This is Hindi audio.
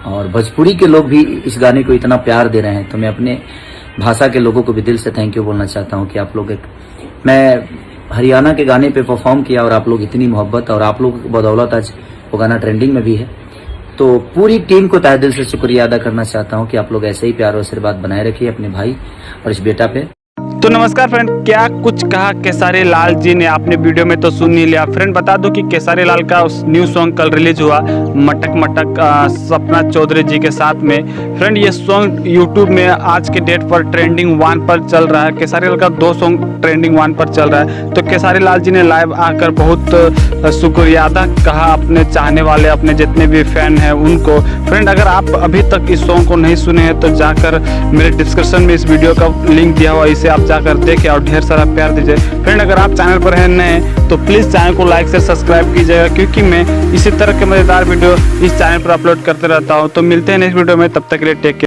और भोजपुरी के लोग भी इस गाने को इतना प्यार दे रहे हैं, तो मैं अपने भाषा के लोगों को भी दिल से थैंक यू बोलना चाहता हूँ कि आप लोग मैं हरियाणा के गाने पे परफॉर्म किया और आप लोग इतनी मोहब्बत, और आप लोग की बदौलत आज वो गाना ट्रेंडिंग में भी है। तो पूरी टीम को तहे दिल से शुक्रिया अदा करना चाहता हूँ कि आप लोग ऐसे ही प्यार और आशीर्वाद बनाए रखिए अपने भाई और इस बेटा पे। तो नमस्कार फ्रेंड, क्या कुछ कहा खेसारी लाल जी ने, आपने वीडियो में तो सुन ही लिया। फ्रेंड बता दूं कि खेसारी लाल का न्यू सॉन्ग कल रिलीज हुआ, मटक मटक, सपना चौधरी जी के साथ में। फ्रेंड ये सॉन्ग यूट्यूब में आज के डेट पर ट्रेंडिंग 1 पर चल रहा है। खेसारी लाल का 2 सॉन्ग ट्रेंडिंग 1 पर चल रहा है। तो खेसारी लाल जी ने लाइव आकर बहुत शुक्रिया अदा कहा अपने चाहने वाले, अपने जितने भी फैन हैं उनको। फ्रेंड अगर आप अभी तक इस सॉन्ग को नहीं सुने हैं तो जाकर मेरे डिस्क्रिप्शन में इस वीडियो का लिंक दिया हुआ, इसे आप जाकर देखें और ढेर सारा प्यार दीजिए। फ्रेंड अगर आप चैनल पर हैं नए तो प्लीज़ चैनल को लाइक से सब्सक्राइब कीजिएगा, क्योंकि मैं इसी तरह के मज़ेदार वीडियो इस चैनल पर अपलोड करते रहता हूं। तो मिलते हैं नेक्स्ट वीडियो में, तब तक के लिए टेक केयर।